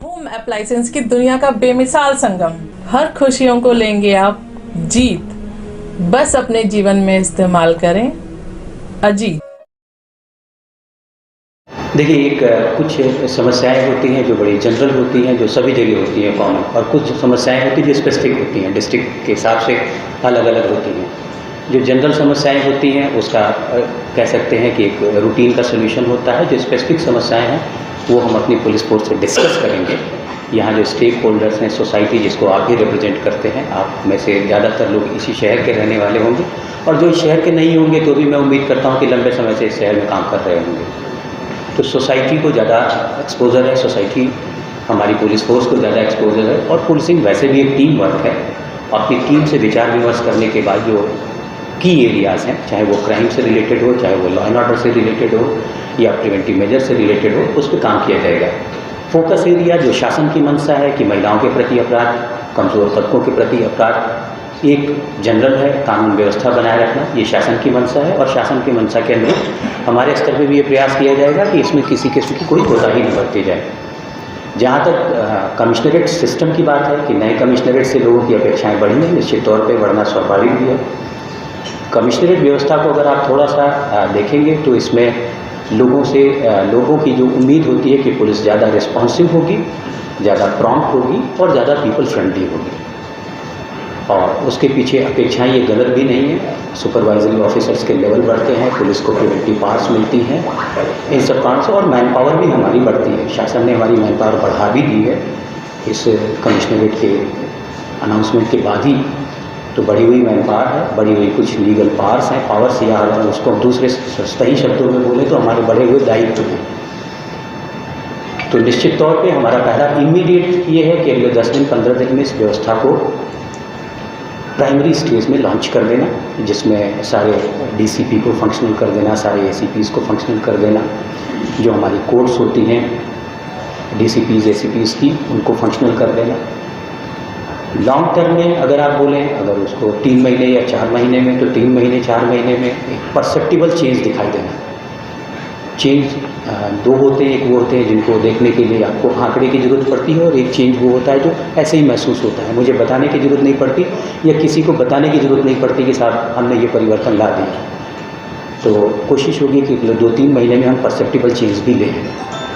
Home appliances की दुनिया का बेमिसाल संगम। हर खुशियों को लेंगे आप जीत। बस अपने जीवन में इस्तेमाल करें अजीत। देखिए, कुछ समस्याएं होती हैं जो बड़ी जनरल होती हैं, जो सभी जगह होती हैं कॉमन, और कुछ समस्याएं होती हैं जो स्पेसिफिक होती हैं, डिस्ट्रिक्ट के हिसाब से अलग अलग होती हैं। जो जनरल समस्याएं होती हैं उसका कह सकते हैं कि एक रूटीन का सोल्यूशन होता है। जो स्पेसिफिक समस्याएं हैं वो हम अपनी पुलिस फोर्स से डिस्कस करेंगे। यहाँ जो स्टेक होल्डर्स हैं, सोसाइटी जिसको आप ही रिप्रेजेंट करते हैं, आप में से ज़्यादातर लोग इसी शहर के रहने वाले होंगे, और जो इस शहर के नहीं होंगे तो भी मैं उम्मीद करता हूँ कि लंबे समय से इस शहर में काम कर रहे होंगे। तो सोसाइटी को ज़्यादा एक्सपोजर है, सोसाइटी हमारी पुलिस फोर्स को ज़्यादा एक्सपोजर है। और पुलिसिंग वैसे भी एक टीम वर्क है। अपनी टीम से विचार विमर्श करने के बाद जो की एरियाज़ हैं, चाहे वो क्राइम से रिलेटेड हो, चाहे वो लॉ एंड ऑर्डर से रिलेटेड हो, या प्रिवेंटिव मेजर से रिलेटेड हो, उस पर काम किया जाएगा। फोकस एरिया जो शासन की मंशा है कि महिलाओं के प्रति अपराध, कमज़ोर तबकों के प्रति अपराध, एक जनरल है कानून व्यवस्था बनाए रखना, ये शासन की मंशा है। और शासन की मंशा के अनुरूप हमारे स्तर पर भी ये प्रयास किया जाएगा कि इसमें किसी किस्म की कोई कोताही नहीं बरती जाए। जहाँ तक कमिश्नरेट सिस्टम की बात है कि नए कमिश्नरेट से लोगों की अपेक्षाएं बढ़ी हैं, निश्चित तौर पे बढ़ना स्वाभाविक भी है। कमिश्नरेट व्यवस्था को अगर आप थोड़ा सा देखेंगे तो इसमें लोगों की जो उम्मीद होती है कि पुलिस ज़्यादा रिस्पॉन्सिव होगी, ज़्यादा प्रॉम्प्ट होगी और ज़्यादा पीपल फ्रेंडली होगी। और उसके पीछे अपेक्षाएं ये गलत भी नहीं है। सुपरवाइजरी ऑफिसर्स के लेवल बढ़ते हैं, पुलिस को प्रिवेंटिव पावर्स मिलती हैं, इन सब कारण से, और मैन पावर भी हमारी बढ़ती है। शासन ने हमारी मैन पावर बढ़ा भी दी है इस कमिश्नरेट के अनाउंसमेंट के बाद ही। तो बढ़ी हुई मैन पावर है, बढ़ी हुई कुछ लीगल पावर्स हैं, पावर्स, या अगर उसको दूसरे सही शब्दों में बोले तो हमारे बढ़े हुए दायित्व हैं। तो निश्चित तौर पे हमारा पहला इमीडिएट ये है कि अगले 10 दिन 15 दिन में इस व्यवस्था को प्राइमरी स्टेज में लॉन्च कर देना, जिसमें सारे डीसीपी को फंक्शनल कर देना, सारे एसीपीज़ को फंक्शनल कर देना, जो हमारी कोर्ट्स होती हैं डीसीपीज़ एसीपीज़ की, उनको फंक्शनल कर देना। लॉन्ग टर्म में अगर आप बोलें, अगर उसको 3 महीने या 4 महीने में, तो 3 महीने 4 महीने में एक परसेप्टिबल चेंज दिखाई देना। चेंज दो होते हैं, एक वो होते हैं जिनको देखने के लिए आपको आंकड़े की ज़रूरत पड़ती है, और एक चेंज वो होता है जो ऐसे ही महसूस होता है, मुझे बताने की ज़रूरत नहीं पड़ती, या किसी को बताने की ज़रूरत नहीं पड़ती कि साहब हमने ये परिवर्तन ला दिया। तो कोशिश होगी कि 2-3 महीने में हम परसेप्टिबल चेंज भी लें।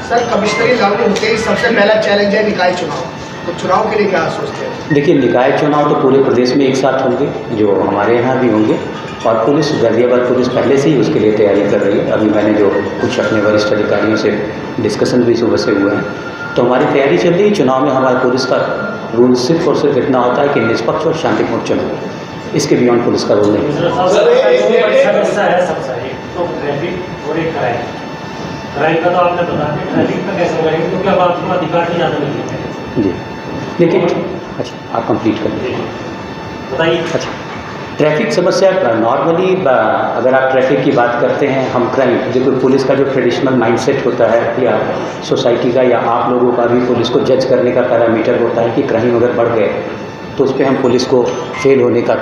सर, कमिश्नरी लागू होते ही सबसे पहला चैलेंज है निकाय चुनाव। तो चुनाव के लिए क्या सोचते हैं? देखिए, निकाय चुनाव तो पूरे प्रदेश में एक साथ होंगे, जो हमारे यहाँ भी होंगे, और पुलिस, गाजियाबाद पुलिस पहले से ही उसके लिए तैयारी कर रही है। अभी मैंने जो कुछ अपने वरिष्ठ अधिकारियों से डिस्कशन भी सुबह से हुए हैं, तो हमारी तैयारी चल रही है। चुनाव में हमारे पुलिस का रोल सिर्फ और सिर्फ इतना होता है कि निष्पक्ष और शांतिपूर्ण चुनाव, इसके बियॉन्ड पुलिस का रोल नहीं है। क्राइम का तो आपने बता दिया, ट्रैफिक का कैसे करेंगे, क्योंकि अब आपको अधिकार की ज़्यादा मिल है जी। लेकिन अच्छा, आप कंप्लीट कर लीजिए, बताइए। अच्छा, ट्रैफिक समस्या नॉर्मली अगर आप ट्रैफिक की बात करते हैं, हम क्राइम, देखो पुलिस का जो ट्रेडिशनल माइंडसेट होता है, या सोसाइटी का या आप लोगों का भी पुलिस को जज करने का पैरामीटर होता है कि क्राइम अगर बढ़ गए तो उस पर हम पुलिस को फेल होने का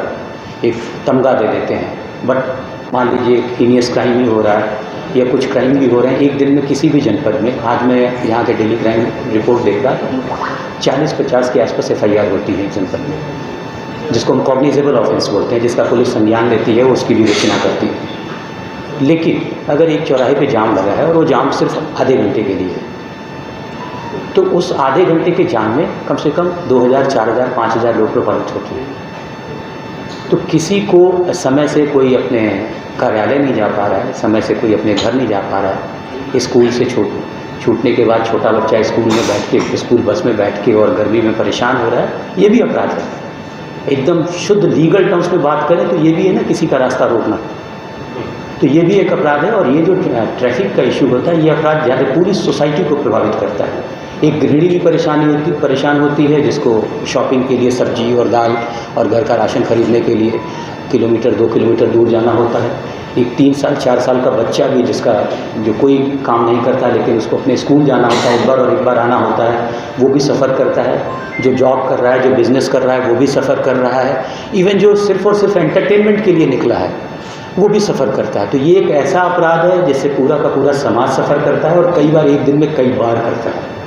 एक तमगा दे देते हैं। बट मान लीजिए हीनियस क्राइम ही हो रहा है या कुछ क्राइम भी हो रहे हैं एक दिन में किसी भी जनपद में, आज मैं यहाँ के डेली क्राइम रिपोर्ट देख रहा था, 40-50 के आसपास FIR होती है एक जनपद में, जिसको हम कॉग्निजेबल ऑफेंस बोलते हैं, जिसका पुलिस संज्ञान लेती है, वो उसकी विवेचना करती है। लेकिन अगर एक चौराहे पे जाम लगा है और वो जाम सिर्फ आधे घंटे के लिए है, तो उस आधे घंटे के जाम में कम से कम 2000, 4000, 5000 लोग प्रभावित होते हैं। तो किसी को समय से कोई अपने कार्यालय नहीं जा पा रहा है, समय से कोई अपने घर नहीं जा पा रहा है, स्कूल से छूटने के बाद छोटा बच्चा स्कूल में बैठ के, स्कूल बस में बैठ के और गर्मी में परेशान हो रहा है, ये भी अपराध है। एकदम शुद्ध लीगल टर्म्स में बात करें तो ये भी है ना, किसी का रास्ता रोकना, तो ये भी एक अपराध है। और ये जो ट्रैफिक का इशू होता है, ये अपराध ज़्यादा पूरी सोसाइटी को प्रभावित करता है। एक गृहिणी भी परेशान होती है, जिसको शॉपिंग के लिए सब्जी और दाल और घर का राशन खरीदने के लिए 2 किलोमीटर दूर जाना होता है। एक 3 साल 4 साल का बच्चा भी, जिसका जो कोई काम नहीं करता लेकिन उसको अपने स्कूल जाना होता है, एक बार और एक बार आना होता है, वो भी सफ़र करता है। जो जॉब कर रहा है, जो बिज़नेस कर रहा है, वो भी सफ़र कर रहा है। इवन जो सिर्फ और सिर्फ एंटरटेनमेंट के लिए निकला है, वो भी सफ़र करता है। तो ये एक ऐसा अपराध है जिससे पूरा का पूरा समाज सफ़र करता है, और कई बार एक दिन में कई बार करता है।